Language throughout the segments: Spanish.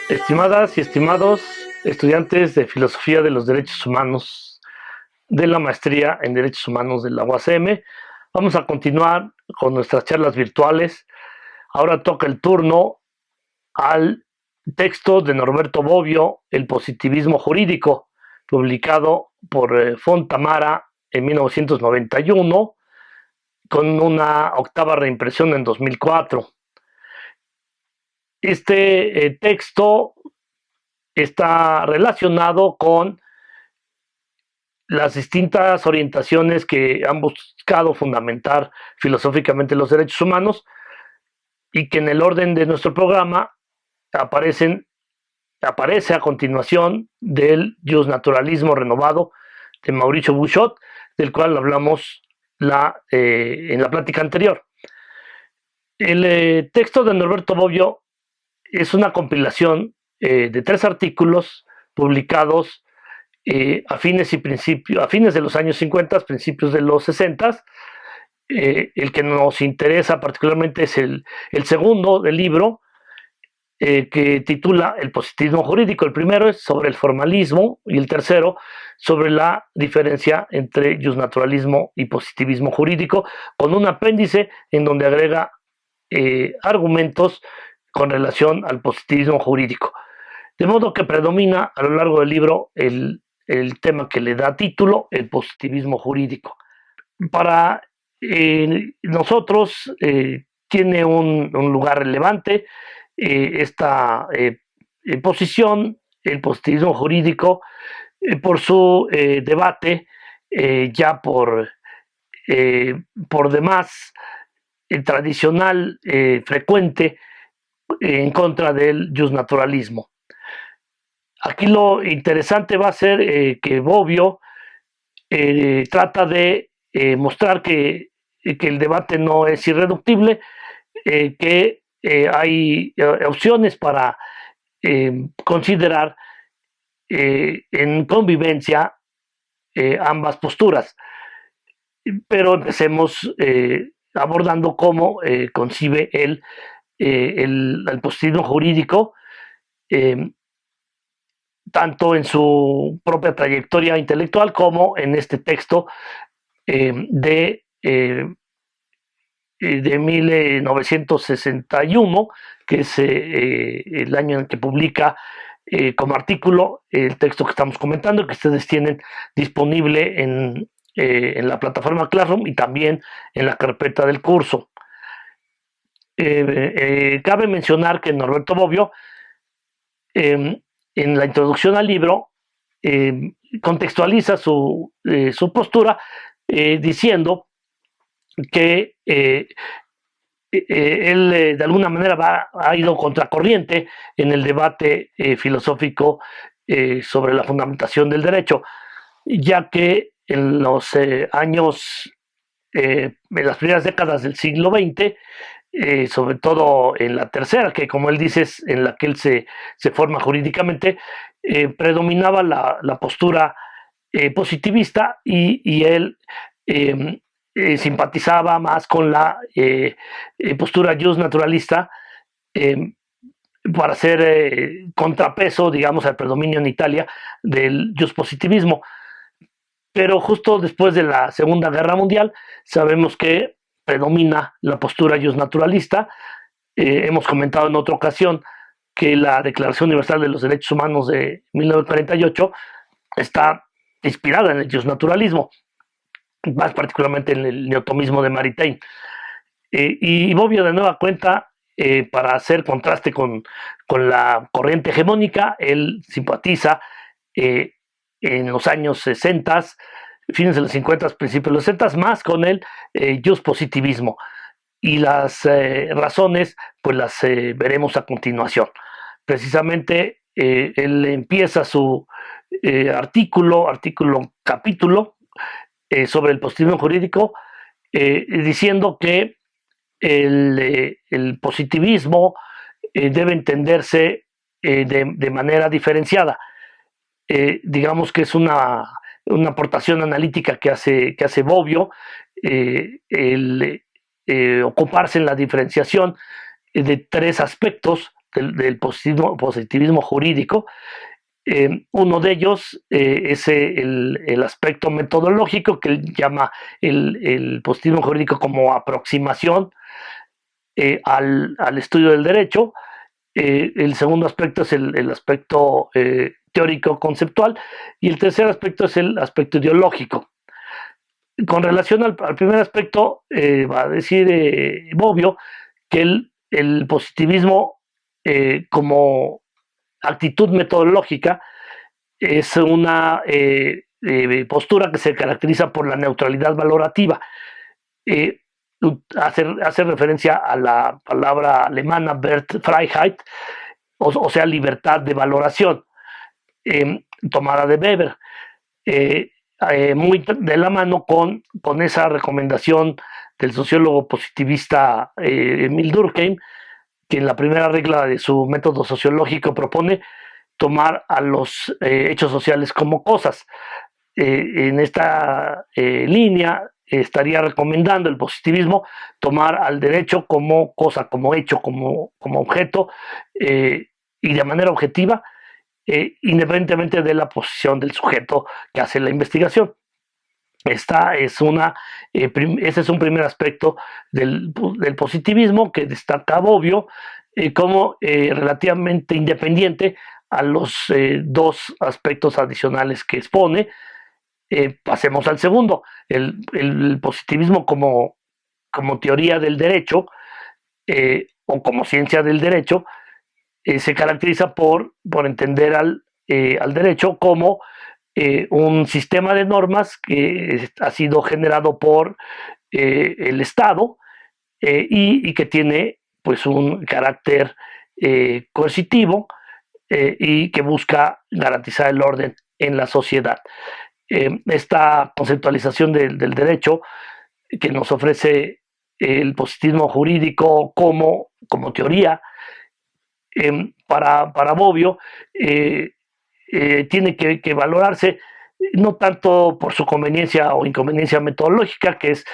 Estimadas y estimados estudiantes de Filosofía de los Derechos Humanos de la Maestría en Derechos Humanos de la UACM, vamos a continuar con nuestras charlas virtuales. Ahora toca el turno al texto de Norberto Bobbio, El positivismo jurídico, publicado por Fontamara en 1991, con una octava reimpresión en 2004. Este texto está relacionado con las distintas orientaciones que han buscado fundamentar filosóficamente los derechos humanos y que en el orden de nuestro programa aparece a continuación del justnaturalismo renovado de Mauricio Bouchot, del cual hablamos en la plática anterior. El texto de Norberto Bobbio es una compilación de 3 artículos publicados a fines de los años 50, principios de los 60. El que nos interesa particularmente es el segundo del libro, que titula El positivismo jurídico. El primero es sobre el formalismo y el tercero sobre la diferencia entre justnaturalismo y positivismo jurídico, con un apéndice en donde agrega argumentos con relación al positivismo jurídico. De modo que predomina a lo largo del libro el tema que le da título, el positivismo jurídico. Para nosotros tiene un lugar relevante esta posición, el positivismo jurídico, por su debate ya por demás tradicional, frecuente, en contra del justnaturalismo. Aquí lo interesante va a ser que Bobbio trata de mostrar que el debate no es irreductible, que hay opciones para considerar en convivencia ambas posturas. Pero empecemos abordando cómo concibe él el positivismo jurídico, tanto en su propia trayectoria intelectual como en este texto de 1961, que es el año en que publica como artículo el texto que estamos comentando, que ustedes tienen disponible en la plataforma Classroom y también en la carpeta del curso. Cabe mencionar que Norberto Bobbio, en la introducción al libro, contextualiza su postura diciendo que él de alguna manera ha ido contracorriente en el debate filosófico sobre la fundamentación del derecho, ya que en los años, en las primeras décadas del siglo XX, sobre todo en la tercera, que como él dice es en la que él se forma jurídicamente, predominaba la postura positivista y él simpatizaba más con la postura justnaturalista para hacer contrapeso, digamos, al predominio en Italia del justpositivismo. Pero justo después de la Segunda Guerra Mundial sabemos que predomina la postura justnaturalista. Hemos comentado en otra ocasión que la Declaración Universal de los Derechos Humanos de 1948 está inspirada en el justnaturalismo, más particularmente en el neotomismo de Maritain. Y Bobbio, de nueva cuenta, para hacer contraste con la corriente hegemónica, él simpatiza en los años 60, fines de los 50, principios de los 60, más con el justpositivismo. Y las razones, pues las veremos a continuación. Precisamente él empieza su capítulo sobre el positivismo jurídico diciendo que el positivismo debe entenderse de manera diferenciada. Digamos que es una aportación analítica que hace Bobbio, el ocuparse en la diferenciación de 3 aspectos del positivismo jurídico. Uno de ellos es el aspecto metodológico, que él llama el positivismo jurídico como aproximación al estudio del derecho. El segundo aspecto es el aspecto teórico conceptual, y el tercer aspecto es el aspecto ideológico. Con relación al primer aspecto, va a decir Bobbio que el positivismo como actitud metodológica es una postura que se caracteriza por la neutralidad valorativa. Eh, hace referencia a la palabra alemana Wertfreiheit, o sea, libertad de valoración, tomada de Weber, muy de la mano con esa recomendación del sociólogo positivista Emil Durkheim, que en la primera regla de su método sociológico tomar a los hechos sociales como cosas. En esta línea estaría recomendando el positivismo tomar al derecho como cosa, como hecho, como objeto, y de manera objetiva, independientemente de la posición del sujeto que hace la investigación. Ese es un primer aspecto del positivismo que destaca Bobbio como relativamente independiente a los dos aspectos adicionales que expone. Pasemos al segundo, el positivismo como teoría del derecho, o como ciencia del derecho. Se caracteriza por entender al derecho como un sistema de normas que ha sido generado por el Estado, y que tiene pues un carácter coercitivo, y que busca garantizar el orden en la sociedad. Esta conceptualización del derecho que nos ofrece el positivismo jurídico como teoría, para Bobbio, tiene que valorarse no tanto por su conveniencia o inconveniencia metodológica, que es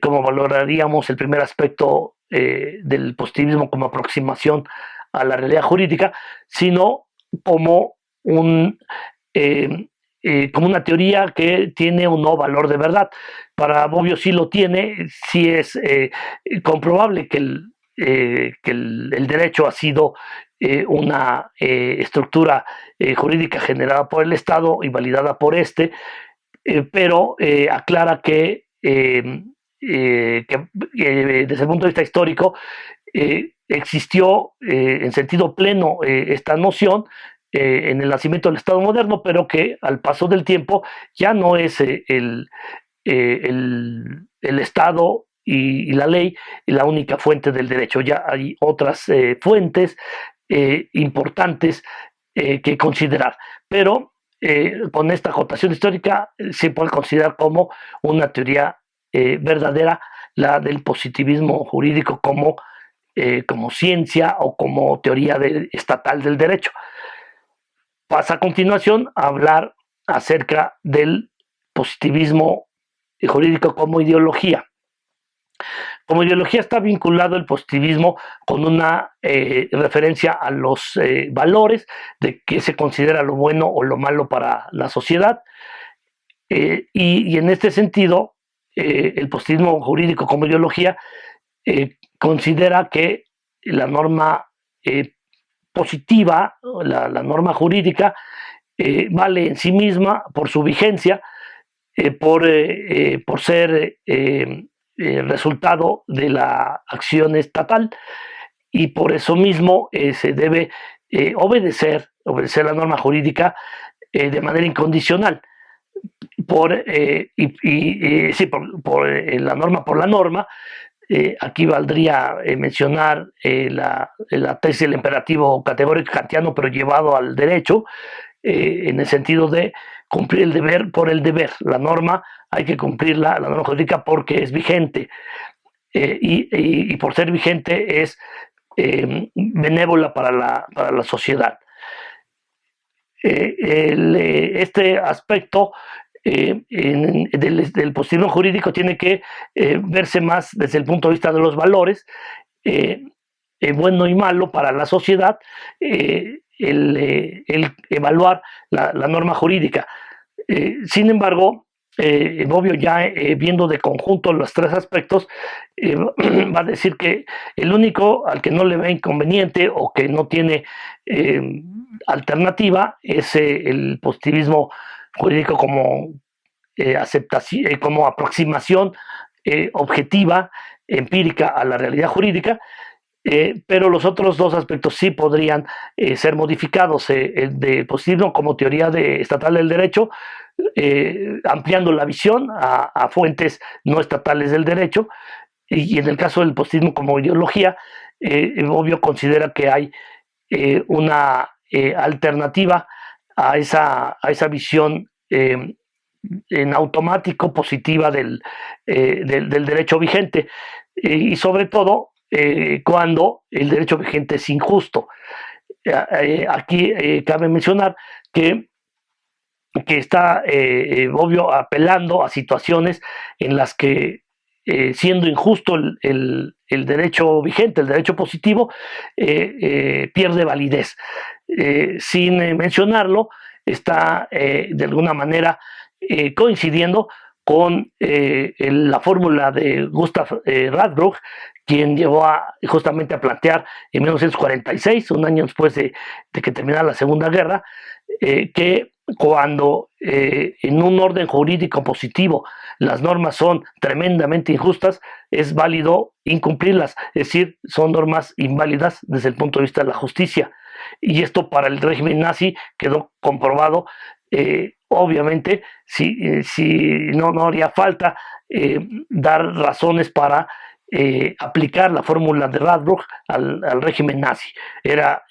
como valoraríamos el primer aspecto del positivismo como aproximación a la realidad jurídica, sino como como una teoría que tiene un no valor de verdad. Para Bobbio sí lo tiene, sí es comprobable que el derecho ha sido una estructura jurídica generada por el Estado y validada por este, pero aclara que desde el punto de vista histórico existió en sentido pleno esta noción en el nacimiento del Estado moderno, pero que al paso del tiempo ya no es el Estado y la ley la única fuente del derecho. Ya hay otras fuentes importantes que considerar, pero con esta acotación histórica se puede considerar como una teoría verdadera la del positivismo jurídico como ciencia o como teoría estatal del derecho. Pasa a continuación a hablar acerca del positivismo jurídico como ideología. Como ideología está vinculado el positivismo con una referencia a los valores de qué se considera lo bueno o lo malo para la sociedad, y en este sentido el positivismo jurídico como ideología considera que la norma positiva, la norma jurídica, vale en sí misma por su vigencia, por ser resultado de la acción estatal, y por eso mismo se debe obedecer la norma jurídica de manera incondicional, sí, la norma por la norma. Aquí valdría mencionar la tesis del imperativo categórico kantiano, pero llevado al derecho, en el sentido de cumplir el deber por el deber. La norma hay que cumplirla, la norma jurídica, porque es vigente, y por ser vigente es benévola para la sociedad. Este aspecto del positivismo jurídico tiene que verse más desde el punto de vista de los valores, bueno y malo para la sociedad el evaluar la norma jurídica. Sin embargo, Bobbio ya viendo de conjunto los tres aspectos, va a decir que el único al que no le ve inconveniente o que no tiene alternativa es el positivismo jurídico como aceptación, como aproximación objetiva, empírica a la realidad jurídica, pero los otros dos aspectos sí podrían ser modificados. El de positivismo como teoría estatal del derecho, ampliando la visión a fuentes no estatales del derecho, y en el caso del positivismo como ideología, Bobbio considera que hay una alternativa a esa visión en automático positiva del derecho vigente, y sobre todo cuando el derecho vigente es injusto. Aquí cabe mencionar que está Bobbio apelando a situaciones en las que siendo injusto el derecho vigente, el derecho positivo, pierde validez. Sin mencionarlo, está de alguna manera coincidiendo con la fórmula de Gustav Radbruch, quien llegó justamente a plantear en 1946, un año después de que terminara la Segunda Guerra, que cuando en un orden jurídico positivo las normas son tremendamente injustas, es válido incumplirlas, es decir, son normas inválidas desde el punto de vista de la justicia. Y esto para el régimen nazi quedó comprobado. Obviamente, si no haría falta dar razones para aplicar la fórmula de Radbruch al régimen nazi. Era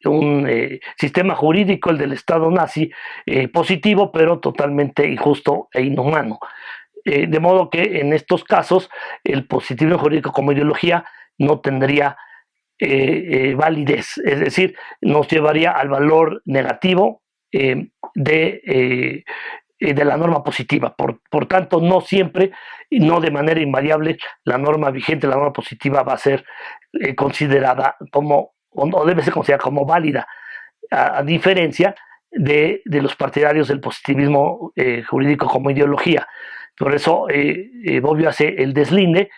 un sistema jurídico, el del Estado nazi, positivo, pero totalmente injusto e inhumano. De modo que en estos casos el positivismo jurídico como ideología no tendría validez, es decir, nos llevaría al valor negativo de la norma positiva. Por tanto, no siempre y no de manera invariable la norma vigente, la norma positiva va a ser considerada como, o debe ser considerada como válida, a diferencia de los partidarios del positivismo jurídico como ideología. Por eso Bobbio hace el deslinde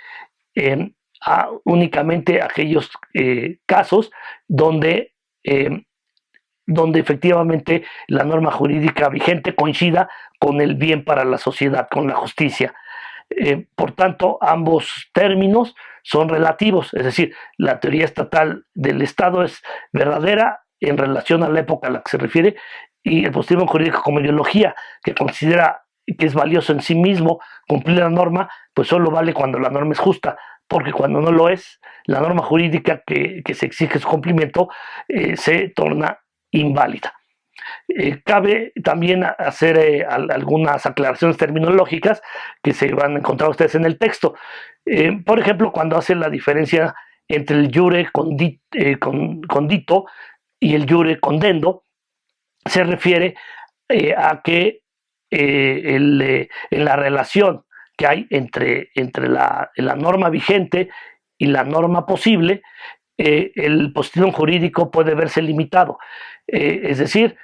únicamente aquellos casos donde efectivamente la norma jurídica vigente coincida con el bien para la sociedad, con la justicia. Por tanto, ambos términos son relativos, es decir, la teoría estatal del Estado es verdadera en relación a la época a la que se refiere, y el positivismo jurídico como ideología, que considera que es valioso en sí mismo cumplir la norma, pues solo vale cuando la norma es justa, porque cuando no lo es, la norma jurídica que se exige su cumplimiento se torna inválida. Cabe también hacer algunas aclaraciones terminológicas que se van a encontrar ustedes en el texto. Por ejemplo, cuando hace la diferencia entre el iure condito y el iure condendo, se refiere a que en la relación que hay entre la norma vigente y la norma posible, el positivismo jurídico puede verse limitado. Es decir,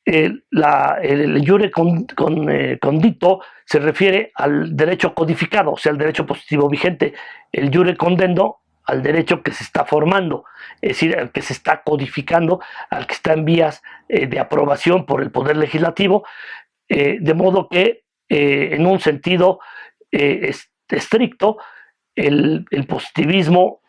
el iure condito se refiere al derecho codificado, o sea, al derecho positivo vigente. El iure condendo al derecho que se está formando, es decir, al que se está codificando, al que está en vías de aprobación por el Poder Legislativo, de modo que en un sentido estricto, el positivismo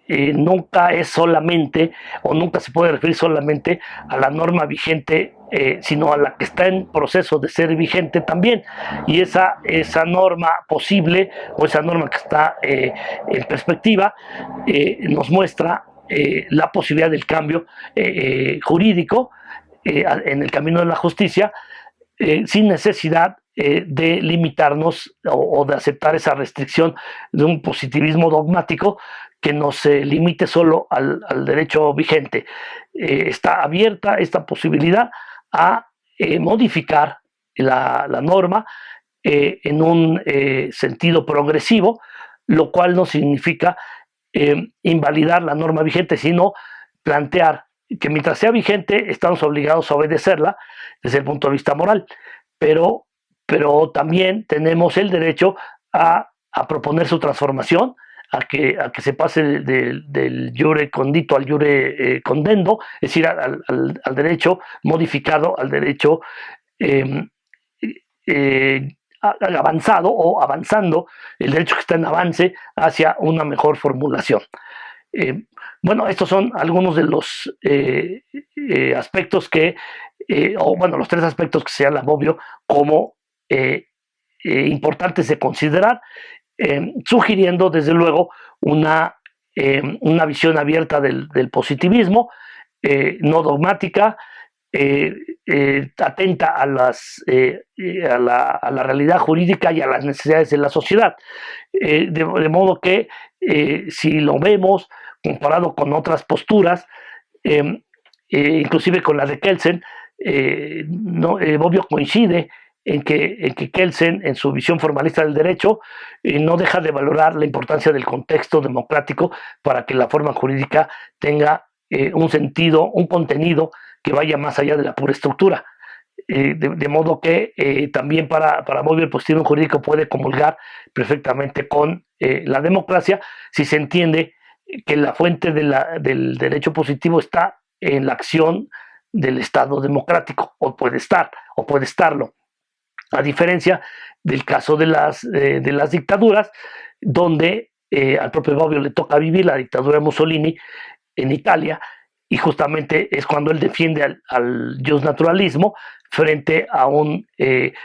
nunca es solamente, o nunca se puede referir solamente a la norma vigente, sino a la que está en proceso de ser vigente también. Y esa norma posible, o esa norma que está en perspectiva, nos muestra la posibilidad del cambio jurídico en el camino de la justicia, sin necesidad de limitarnos o de aceptar esa restricción de un positivismo dogmático que nos limite solo al derecho vigente. Está abierta esta posibilidad a modificar la norma en un sentido progresivo, lo cual no significa invalidar la norma vigente, sino plantear que mientras sea vigente estamos obligados a obedecerla desde el punto de vista moral, pero, pero también tenemos el derecho a proponer su transformación, a que se pase del jure condito al jure condendo, es decir, al derecho modificado, al derecho eh, eh, avanzado o avanzando, el derecho que está en avance hacia una mejor formulación. Eh, bueno, estos son algunos de los aspectos que, o bueno, los tres aspectos que señala Bobbio como importantes de considerar, sugiriendo desde luego una visión abierta del positivismo, no dogmática, atenta a la realidad jurídica y a las necesidades de la sociedad. De modo que si lo vemos comparado con otras posturas, inclusive con la de Kelsen, Bobbio coincide en que Kelsen, en su visión formalista del derecho, no deja de valorar la importancia del contexto democrático para que la forma jurídica tenga un sentido, un contenido que vaya más allá de la pura estructura. De modo que también para Bobbio el positivismo jurídico puede comulgar perfectamente con la democracia si se entiende que la fuente del derecho positivo está en la acción del Estado democrático, o puede estarlo, a diferencia del caso de las dictaduras, donde al propio Bobbio le toca vivir la dictadura de Mussolini en Italia, y justamente es cuando él defiende al justnaturalismo frente a un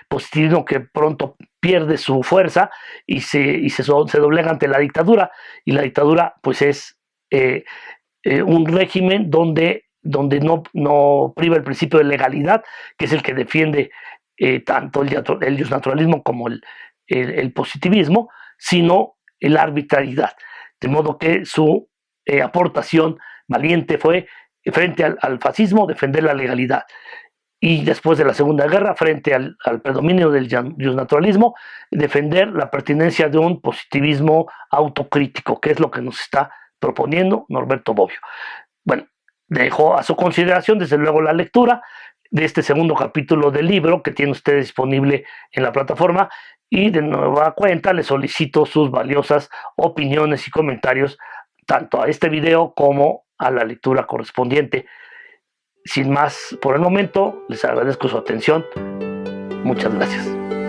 positivismo que pronto pierde su fuerza y se doblega ante la dictadura, y la dictadura pues es un régimen donde no priva el principio de legalidad, que es el que defiende tanto el justnaturalismo como el positivismo, sino la arbitrariedad. De modo que su aportación valiente fue, frente al fascismo, defender la legalidad. Y después de la Segunda Guerra, frente al predominio del justnaturalismo, defender la pertinencia de un positivismo autocrítico, que es lo que nos está proponiendo Norberto Bobbio. Bueno, dejo a su consideración, desde luego, la lectura de este segundo capítulo del libro que tiene usted disponible en la plataforma, y de nueva cuenta le solicito sus valiosas opiniones y comentarios tanto a este video como a la lectura correspondiente. Sin más por el momento, les agradezco su atención. Muchas gracias.